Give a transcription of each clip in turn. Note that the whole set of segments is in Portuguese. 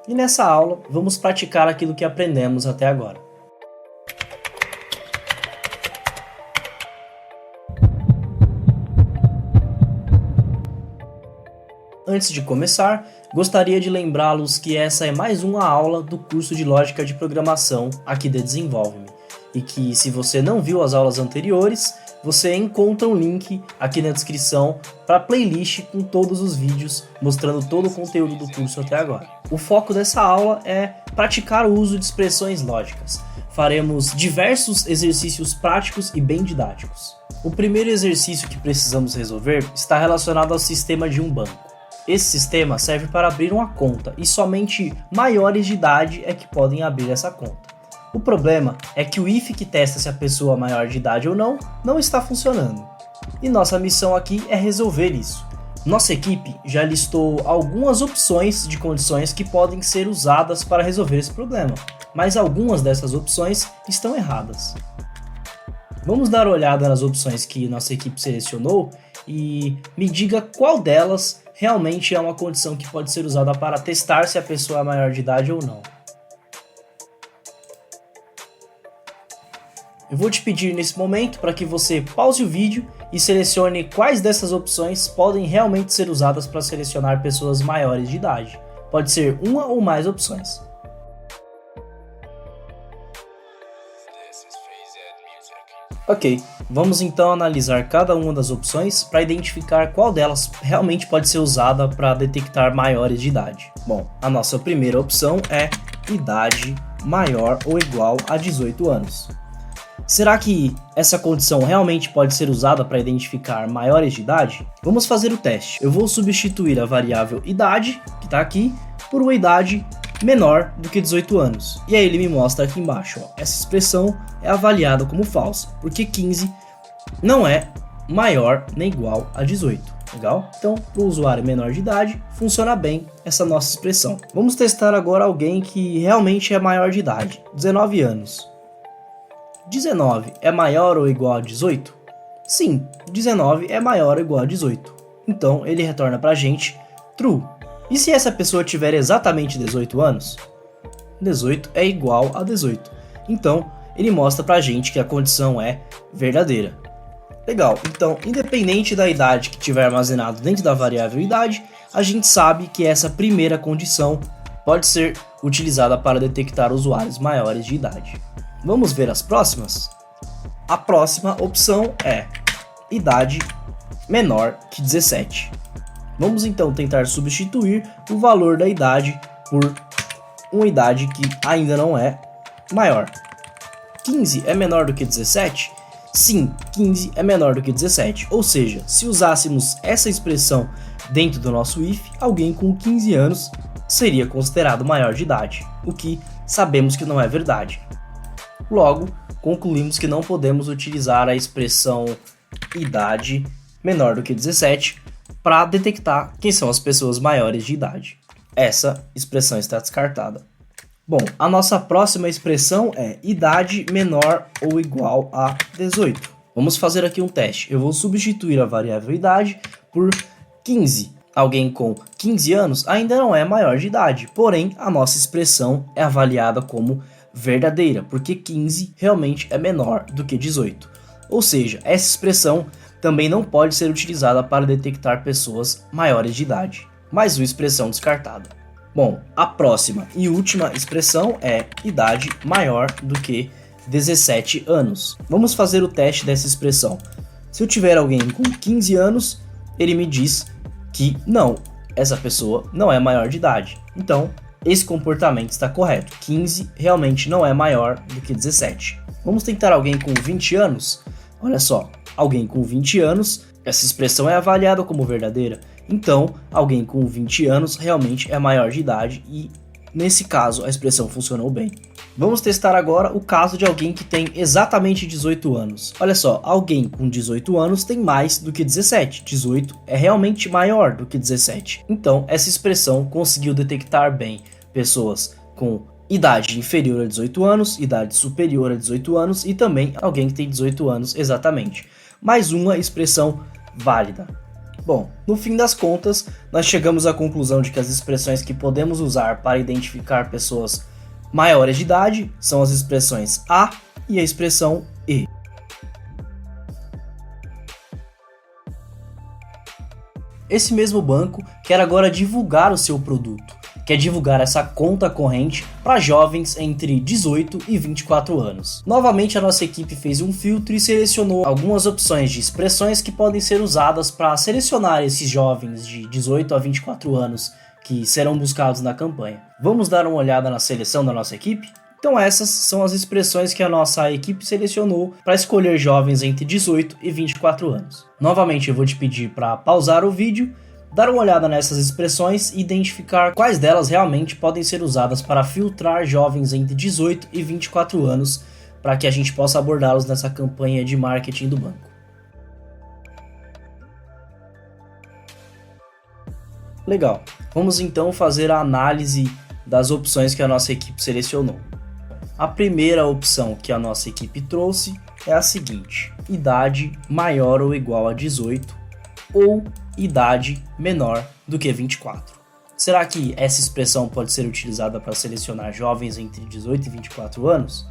E nessa aula, vamos praticar aquilo que aprendemos até agora. Antes de começar, gostaria de lembrá-los que essa é mais uma aula do curso de Lógica de Programação aqui da Desenvolve-me, e que, se você não viu as aulas anteriores, você encontra um link aqui na descrição para a playlist com todos os vídeos mostrando todo o conteúdo do curso até agora. O foco dessa aula é praticar o uso de expressões lógicas. Faremos diversos exercícios práticos e bem didáticos. O primeiro exercício que precisamos resolver está relacionado ao sistema de um banco. Esse sistema serve para abrir uma conta e somente maiores de idade é que podem abrir essa conta. O problema é que o if que testa se a pessoa é maior de idade ou não está funcionando. E nossa missão aqui é resolver isso. Nossa equipe já listou algumas opções de condições que podem ser usadas para resolver esse problema, mas algumas dessas opções estão erradas. Vamos dar uma olhada nas opções que nossa equipe selecionou e me diga qual delas realmente é uma condição que pode ser usada para testar se a pessoa é maior de idade ou não. Eu vou te pedir nesse momento para que você pause o vídeo e selecione quais dessas opções podem realmente ser usadas para selecionar pessoas maiores de idade. Pode ser uma ou mais opções. Ok, vamos então analisar cada uma das opções para identificar qual delas realmente pode ser usada para detectar maiores de idade. Bom, a nossa primeira opção é idade maior ou igual a 18 anos. Será que essa condição realmente pode ser usada para identificar maiores de idade? Vamos fazer o teste. Eu vou substituir a variável idade, que está aqui, por uma idade menor do que 18 anos. E aí ele me mostra aqui embaixo, ó, essa expressão é avaliada como falsa, porque 15 não é maior nem igual a 18. Legal? Então, para o usuário menor de idade, funciona bem essa nossa expressão. Vamos testar agora alguém que realmente é maior de idade, 19 anos. 19 é maior ou igual a 18? Sim, 19 é maior ou igual a 18. Então ele retorna pra gente true. E se essa pessoa tiver exatamente 18 anos? 18 é igual a 18. Então ele mostra pra gente que a condição é verdadeira. Legal, então independente da idade que tiver armazenado dentro da variável idade, a gente sabe que essa primeira condição pode ser utilizada para detectar usuários maiores de idade. Vamos ver as próximas? A próxima opção é idade menor que 17. Vamos então tentar substituir o valor da idade por uma idade que ainda não é maior. 15 é menor do que 17? Sim, 15 é menor do que 17. Ou seja, se usássemos essa expressão dentro do nosso if, alguém com 15 anos seria considerado maior de idade, o que sabemos que não é verdade. Logo, concluímos que não podemos utilizar a expressão idade menor do que 17 para detectar quem são as pessoas maiores de idade. Essa expressão está descartada. Bom, a nossa próxima expressão é idade menor ou igual a 18. Vamos fazer aqui um teste. Eu vou substituir a variável idade por 15. Alguém com 15 anos ainda não é maior de idade, porém a nossa expressão é avaliada como verdadeira, porque 15 realmente é menor do que 18. Ou seja, essa expressão também não pode ser utilizada para detectar pessoas maiores de idade. Mais uma expressão descartada. Bom, a próxima e última expressão é idade maior do que 17 anos. Vamos fazer o teste dessa expressão. Se eu tiver alguém com 15 anos, ele me diz que não, essa pessoa não é maior de idade. Então, esse comportamento está correto. 15 realmente não é maior do que 17. Vamos tentar alguém com 20 anos? Olha só, alguém com 20 anos, essa expressão é avaliada como verdadeira. Então, alguém com 20 anos realmente é maior de idade e, nesse caso, a expressão funcionou bem. Vamos testar agora o caso de alguém que tem exatamente 18 anos. Olha só, alguém com 18 anos tem mais do que 17. 18 é realmente maior do que 17. Então, essa expressão conseguiu detectar bem pessoas com idade inferior a 18 anos, idade superior a 18 anos e também alguém que tem 18 anos exatamente. Mais uma expressão válida. Bom, no fim das contas, nós chegamos à conclusão de que as expressões que podemos usar para identificar pessoas maiores de idade são as expressões a e a expressão e. Esse mesmo banco quer agora divulgar o seu produto, quer divulgar essa conta corrente para jovens entre 18 e 24 anos. Novamente a nossa equipe fez um filtro e selecionou algumas opções de expressões que podem ser usadas para selecionar esses jovens de 18 a 24 anos que serão buscados na campanha. Vamos dar uma olhada na seleção da nossa equipe? Então essas são as expressões que a nossa equipe selecionou para escolher jovens entre 18 e 24 anos. Novamente eu vou te pedir para pausar o vídeo, dar uma olhada nessas expressões e identificar quais delas realmente podem ser usadas para filtrar jovens entre 18 e 24 anos para que a gente possa abordá-los nessa campanha de marketing do banco. Legal, vamos então fazer a análise das opções que a nossa equipe selecionou. A primeira opção que a nossa equipe trouxe é a seguinte: idade maior ou igual a 18 ou idade menor do que 24. Será que essa expressão pode ser utilizada para selecionar jovens entre 18 e 24 anos?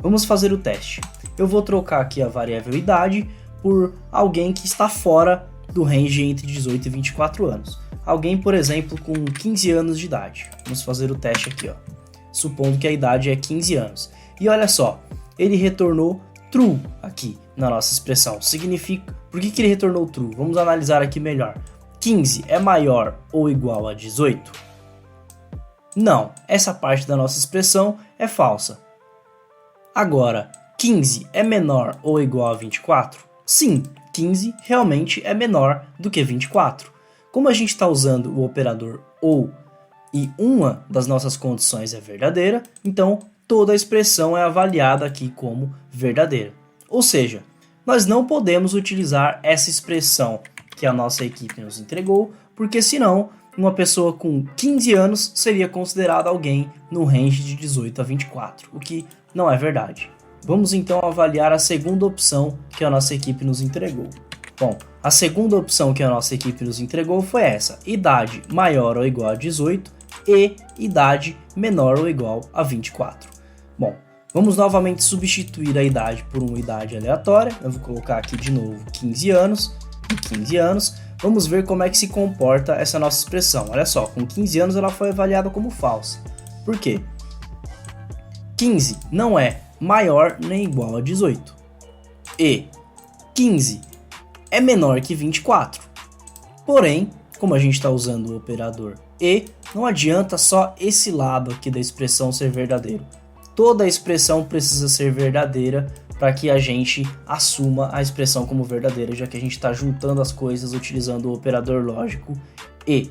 Vamos fazer o teste. Eu vou trocar aqui a variável idade por alguém que está fora do range entre 18 e 24 anos. Alguém, por exemplo, com 15 anos de idade. Vamos fazer o teste aqui, ó. Supondo que a idade é 15 anos. E olha só, ele retornou true aqui na nossa expressão. Significa... Por que ele retornou true? Vamos analisar aqui melhor. 15 é maior ou igual a 18? Não, essa parte da nossa expressão é falsa. Agora, 15 é menor ou igual a 24? Sim, 15 realmente é menor do que 24. Como a gente está usando o operador ou e uma das nossas condições é verdadeira, então toda a expressão é avaliada aqui como verdadeira. Ou seja, nós não podemos utilizar essa expressão que a nossa equipe nos entregou, porque senão uma pessoa com 15 anos seria considerada alguém no range de 18 a 24, o que não é verdade. Vamos então avaliar a segunda opção que a nossa equipe nos entregou. Bom, a segunda opção que a nossa equipe nos entregou foi essa: idade maior ou igual a 18 e idade menor ou igual a 24. Bom, vamos novamente substituir a idade por uma idade aleatória. Eu vou colocar aqui de novo 15 anos e 15 anos. Vamos ver como é que se comporta essa nossa expressão. Olha só, com 15 anos ela foi avaliada como falsa. Por quê? 15 não é maior nem igual a 18. E 15 é menor que 24. Porém, como a gente está usando o operador e, não adianta só esse lado aqui da expressão ser verdadeiro. Toda a expressão precisa ser verdadeira para que a gente assuma a expressão como verdadeira, já que a gente está juntando as coisas utilizando o operador lógico e.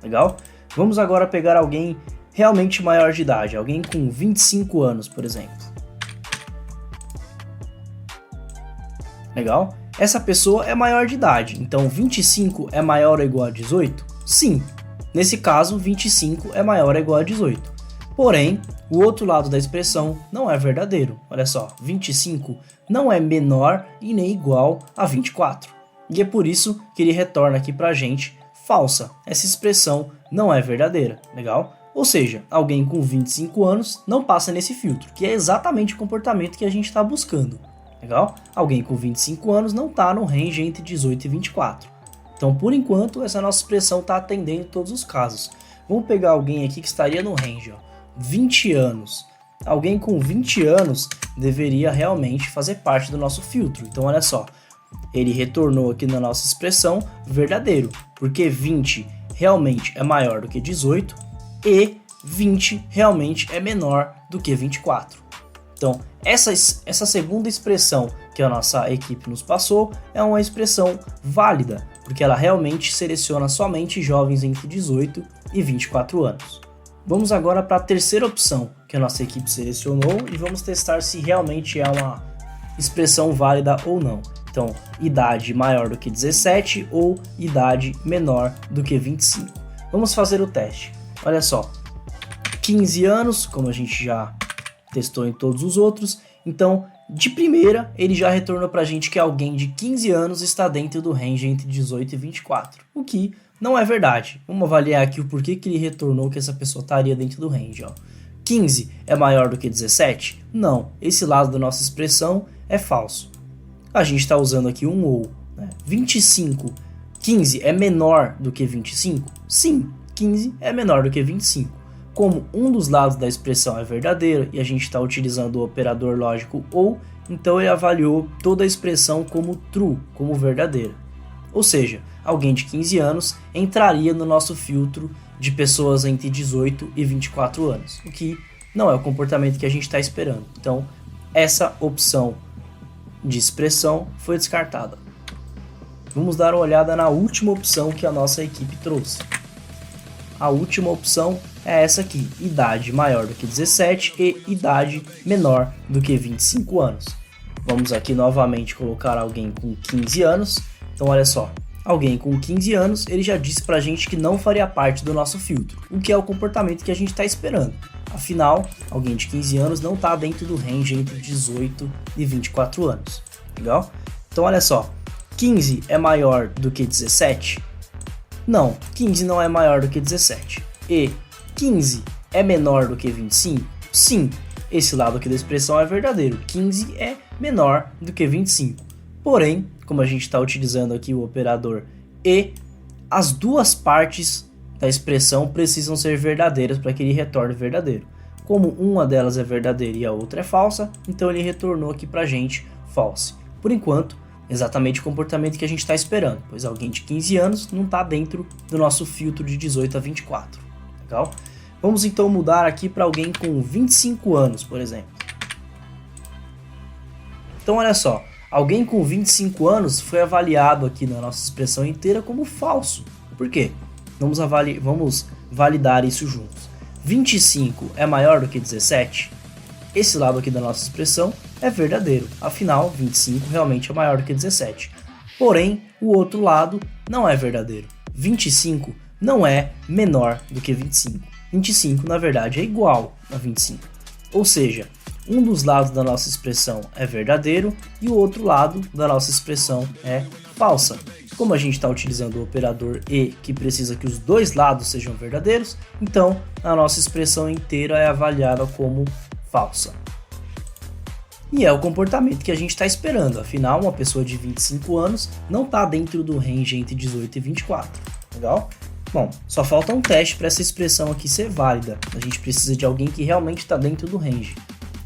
Legal? Vamos agora pegar alguém realmente maior de idade, alguém com 25 anos, por exemplo. Legal? Essa pessoa é maior de idade, então 25 é maior ou igual a 18? Sim. Nesse caso, 25 é maior ou igual a 18. Porém, o outro lado da expressão não é verdadeiro. Olha só, 25 não é menor e nem igual a 24. E é por isso que ele retorna aqui pra gente falsa. Essa expressão não é verdadeira, legal? Ou seja, alguém com 25 anos não passa nesse filtro, que é exatamente o comportamento que a gente está buscando. Legal? Alguém com 25 anos não está no range entre 18 e 24. Então, por enquanto, essa nossa expressão está atendendo todos os casos. Vamos pegar alguém aqui que estaria no range, ó, 20 anos. Alguém com 20 anos deveria realmente fazer parte do nosso filtro. Então, olha só, ele retornou aqui na nossa expressão verdadeiro, porque 20 realmente é maior do que 18 e 20 realmente é menor do que 24. Então, essa segunda expressão que a nossa equipe nos passou é uma expressão válida, porque ela realmente seleciona somente jovens entre 18 e 24 anos. Vamos agora para a terceira opção que a nossa equipe selecionou e vamos testar se realmente é uma expressão válida ou não. Então, idade maior do que 17 ou idade menor do que 25. Vamos fazer o teste. Olha só, 15 anos, como a gente já testou em todos os outros, então de primeira ele já retornou pra gente que alguém de 15 anos está dentro do range entre 18 e 24, o que não é verdade. Vamos avaliar aqui o porquê que ele retornou que essa pessoa estaria dentro do range. 15 é maior do que 17? Não, esse lado da nossa expressão é falso. A gente está usando aqui um ou. 25, 15 é menor do que 25? Sim, 15 é menor do que 25. Como um dos lados da expressão é verdadeiro e a gente está utilizando o operador lógico ou, então ele avaliou toda a expressão como true, como verdadeira. Ou seja, alguém de 15 anos entraria no nosso filtro de pessoas entre 18 e 24 anos, o que não é o comportamento que a gente está esperando. Então, essa opção de expressão foi descartada. Vamos dar uma olhada na última opção que a nossa equipe trouxe. A última opção é essa aqui, idade maior do que 17 e idade menor do que 25 anos. Vamos aqui novamente colocar alguém com 15 anos. Então olha só, alguém com 15 anos, ele já disse pra gente que não faria parte do nosso filtro, o que é o comportamento que a gente está esperando. Afinal, alguém de 15 anos não está dentro do range entre 18 e 24 anos. Legal? Então olha só, 15 é maior do que 17? Não, 15 não é maior do que 17. E 15 é menor do que 25? Sim, esse lado aqui da expressão é verdadeiro, 15 é menor do que 25. Porém, como a gente está utilizando aqui o operador e, as duas partes da expressão precisam ser verdadeiras para que ele retorne verdadeiro. Como uma delas é verdadeira e a outra é falsa, então ele retornou aqui para a gente false. Por enquanto, exatamente o comportamento que a gente está esperando, pois alguém de 15 anos não está dentro do nosso filtro de 18 a 24. Legal? Vamos então mudar aqui para alguém com 25 anos, por exemplo. Então olha só, alguém com 25 anos foi avaliado aqui na nossa expressão inteira como falso. Por quê? Vamos validar isso juntos. 25 é maior do que 17? Esse lado aqui da nossa expressão é verdadeiro, afinal 25 realmente é maior do que 17. Porém, o outro lado não é verdadeiro. 25 não é menor do que 25. 25 na verdade é igual a 25. Ou seja, um dos lados da nossa expressão é verdadeiro e o outro lado da nossa expressão é falsa. Como a gente está utilizando o operador e, que precisa que os dois lados sejam verdadeiros, então a nossa expressão inteira é avaliada como falsa. E é o comportamento que a gente está esperando, afinal uma pessoa de 25 anos não está dentro do range entre 18 e 24, legal? Bom, só falta um teste para essa expressão aqui ser válida, a gente precisa de alguém que realmente está dentro do range.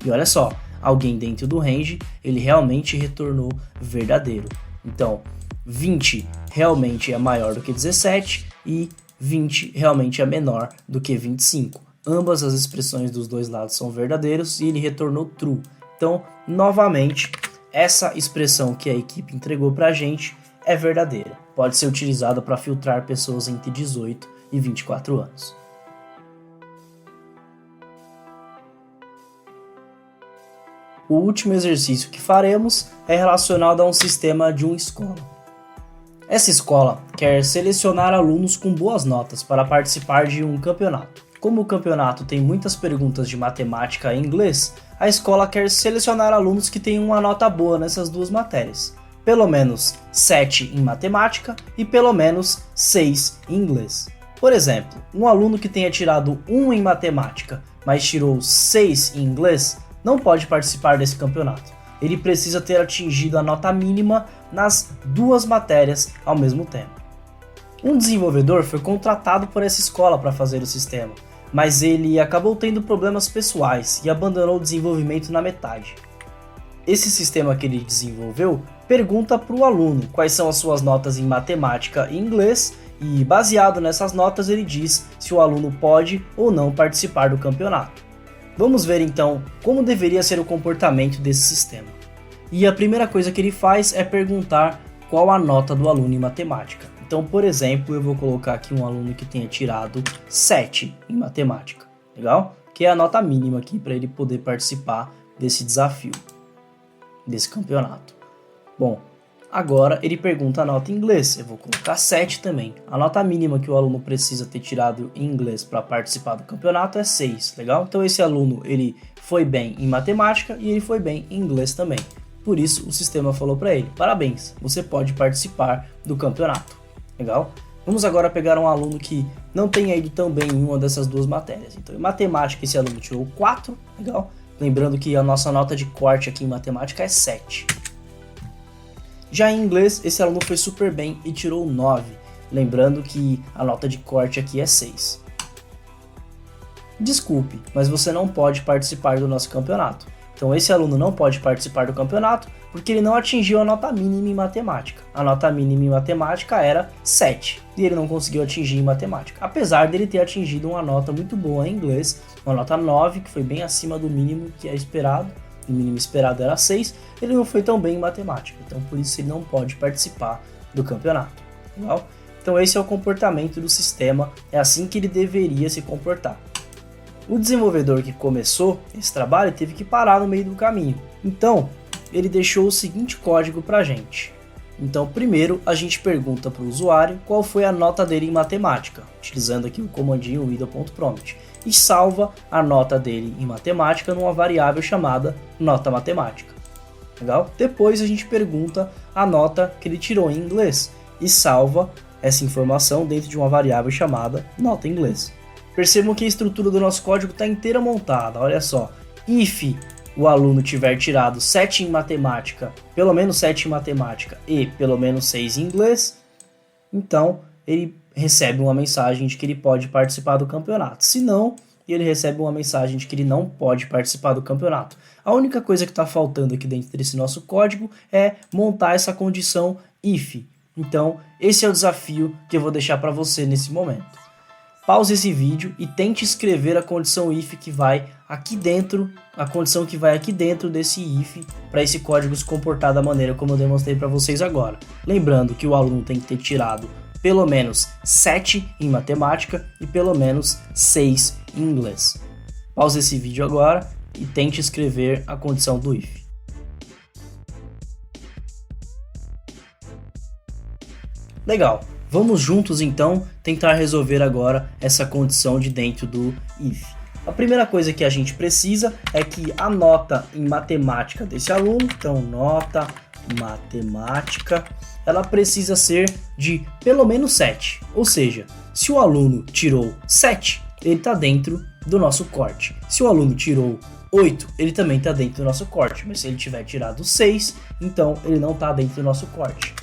E olha só, alguém dentro do range, ele realmente retornou verdadeiro. Então, 20 realmente é maior do que 17 e 20 realmente é menor do que 25. Ambas as expressões dos dois lados são verdadeiros e ele retornou true. Então, novamente, essa expressão que a equipe entregou para a gente é verdadeira. Pode ser utilizada para filtrar pessoas entre 18 e 24 anos. O último exercício que faremos é relacionado a um sistema de uma escola. Essa escola quer selecionar alunos com boas notas para participar de um campeonato. Como o campeonato tem muitas perguntas de matemática e inglês, a escola quer selecionar alunos que tenham uma nota boa nessas duas matérias. Pelo menos 7 em matemática e pelo menos 6 em inglês. Por exemplo, um aluno que tenha tirado 1 em matemática, mas tirou 6 em inglês, não pode participar desse campeonato. Ele precisa ter atingido a nota mínima nas duas matérias ao mesmo tempo. Um desenvolvedor foi contratado por essa escola para fazer o sistema, mas ele acabou tendo problemas pessoais e abandonou o desenvolvimento na metade. Esse sistema que ele desenvolveu pergunta para o aluno quais são as suas notas em matemática e inglês e, baseado nessas notas, ele diz se o aluno pode ou não participar do campeonato. Vamos ver então como deveria ser o comportamento desse sistema. E a primeira coisa que ele faz é perguntar qual a nota do aluno em matemática. Então, por exemplo, eu vou colocar aqui um aluno que tenha tirado 7 em matemática, legal? Que é a nota mínima aqui para ele poder participar desse desafio, desse campeonato. Bom, Agora ele pergunta a nota em inglês, eu vou colocar 7 também. A nota mínima que o aluno precisa ter tirado em inglês para participar do campeonato é 6, legal? Então esse aluno ele foi bem em matemática e ele foi bem em inglês também. Por isso o sistema falou para ele, parabéns, você pode participar do campeonato, legal? Vamos agora pegar um aluno que não tenha ido tão bem em uma dessas duas matérias. Então em matemática esse aluno tirou 4, legal? Lembrando que a nossa nota de corte aqui em matemática é 7. Já em inglês, esse aluno foi super bem e tirou 9. Lembrando que a nota de corte aqui é 6. Desculpe, mas você não pode participar do nosso campeonato. Então esse aluno não pode participar do campeonato porque ele não atingiu a nota mínima em matemática. A nota mínima em matemática era 7 e ele não conseguiu atingir em matemática. Apesar dele ter atingido uma nota muito boa em inglês, uma nota 9, que foi bem acima do mínimo que é esperado. O mínimo esperado era 6, ele não foi tão bem em matemática. Então por isso ele não pode participar do campeonato. Legal? Então esse é o comportamento do sistema, é assim que ele deveria se comportar. O desenvolvedor que começou esse trabalho teve que parar no meio do caminho. Então, ele deixou o seguinte código para a gente. Então, primeiro, a gente pergunta para o usuário qual foi a nota dele em matemática, utilizando aqui o comandinho idle.prompt, e salva a nota dele em matemática numa variável chamada nota matemática. Legal? Depois a gente pergunta a nota que ele tirou em inglês e salva essa informação dentro de uma variável chamada nota em inglês. Percebam que a estrutura do nosso código está inteira montada, olha só. If o aluno tiver tirado 7 em matemática, pelo menos 7 em matemática e pelo menos 6 em inglês, então ele recebe uma mensagem de que ele pode participar do campeonato. Se não, ele recebe uma mensagem de que ele não pode participar do campeonato. A única coisa que está faltando aqui dentro desse nosso código é montar essa condição if. Então, esse é o desafio que eu vou deixar para você nesse momento. Pause esse vídeo e tente escrever a condição if que vai aqui dentro, a condição que vai aqui dentro desse if para esse código se comportar da maneira como eu demonstrei para vocês agora. Lembrando que o aluno tem que ter tirado pelo menos 7 em matemática e pelo menos 6 em inglês. Pause esse vídeo agora e tente escrever a condição do if. Legal. Vamos juntos então tentar resolver agora essa condição de dentro do if. A primeira coisa que a gente precisa é que a nota em matemática desse aluno, então nota matemática, ela precisa ser de pelo menos 7. Ou seja, se o aluno tirou 7, ele está dentro do nosso corte. Se o aluno tirou 8, ele também está dentro do nosso corte. Mas se ele tiver tirado 6, então ele não está dentro do nosso corte.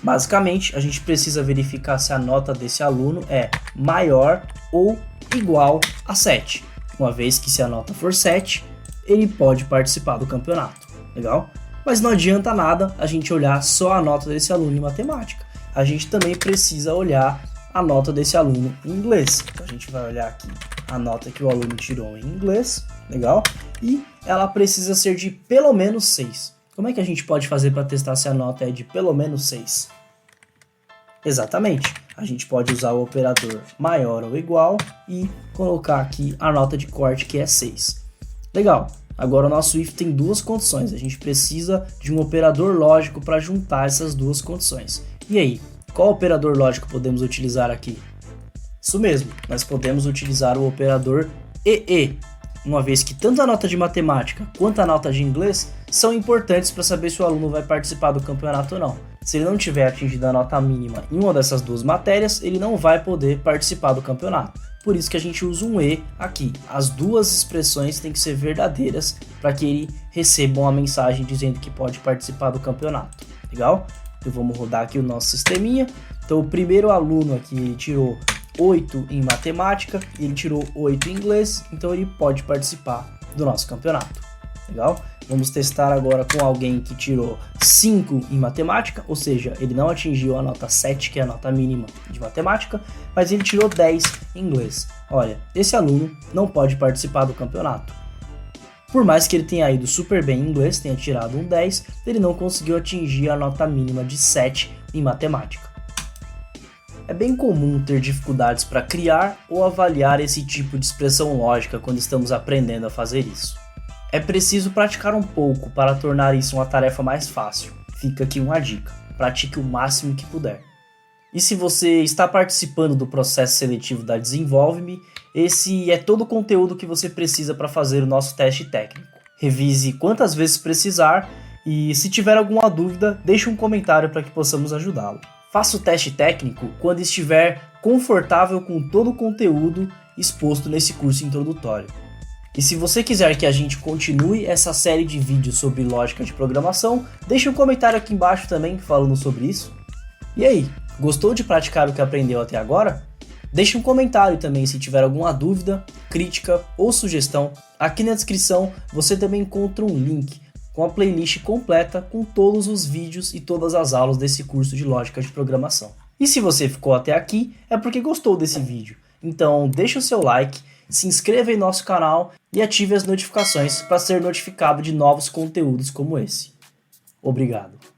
Basicamente, a gente precisa verificar se a nota desse aluno é maior ou igual a 7. Uma vez que se a nota for 7, ele pode participar do campeonato. Legal? Mas não adianta nada a gente olhar só a nota desse aluno em matemática. A gente também precisa olhar a nota desse aluno em inglês. Então a gente vai olhar aqui a nota que o aluno tirou em inglês. Legal? E ela precisa ser de pelo menos 6. Como é que a gente pode fazer para testar se a nota é de pelo menos 6? Exatamente, a gente pode usar o operador maior ou igual e colocar aqui a nota de corte que é 6. Legal, agora o nosso if tem duas condições, a gente precisa de um operador lógico para juntar essas duas condições. E aí, qual operador lógico podemos utilizar aqui? Isso mesmo, nós podemos utilizar o operador EE, uma vez que tanto a nota de matemática quanto a nota de inglês são importantes para saber se o aluno vai participar do campeonato ou não. Se ele não tiver atingido a nota mínima em uma dessas duas matérias, ele não vai poder participar do campeonato. Por isso que a gente usa um E aqui. As duas expressões têm que ser verdadeiras para que ele receba uma mensagem dizendo que pode participar do campeonato. Legal? Então vamos rodar aqui o nosso sisteminha. Então o primeiro aluno aqui ele tirou 8 em matemática, ele tirou 8 em inglês, então ele pode participar do nosso campeonato. Legal? Vamos testar agora com alguém que tirou 5 em matemática, ou seja, ele não atingiu a nota 7, que é a nota mínima de matemática, mas ele tirou 10 em inglês. Olha, esse aluno não pode participar do campeonato. Por mais que ele tenha ido super bem em inglês, tenha tirado um 10, ele não conseguiu atingir a nota mínima de 7 em matemática. É bem comum ter dificuldades para criar ou avaliar esse tipo de expressão lógica quando estamos aprendendo a fazer isso. É preciso praticar um pouco para tornar isso uma tarefa mais fácil. fica aqui uma dica: pratique o máximo que puder. E se você está participando do processo seletivo da Desenvolve-me, esse é todo o conteúdo que você precisa para fazer o nosso teste técnico. Revise quantas vezes precisar e, se tiver alguma dúvida, deixe um comentário para que possamos ajudá-lo. Faça o teste técnico quando estiver confortável com todo o conteúdo exposto nesse curso introdutório. E se você quiser que a gente continue essa série de vídeos sobre lógica de programação, deixe um comentário aqui embaixo também falando sobre isso. E aí, gostou de praticar o que aprendeu até agora? Deixe um comentário também se tiver alguma dúvida, crítica ou sugestão. Aqui na descrição você também encontra um link com a playlist completa com todos os vídeos e todas as aulas desse curso de lógica de programação. E se você ficou até aqui, é porque gostou desse vídeo. Então deixa o seu like, se inscreva em nosso canal e ative as notificações para ser notificado de novos conteúdos como esse. Obrigado.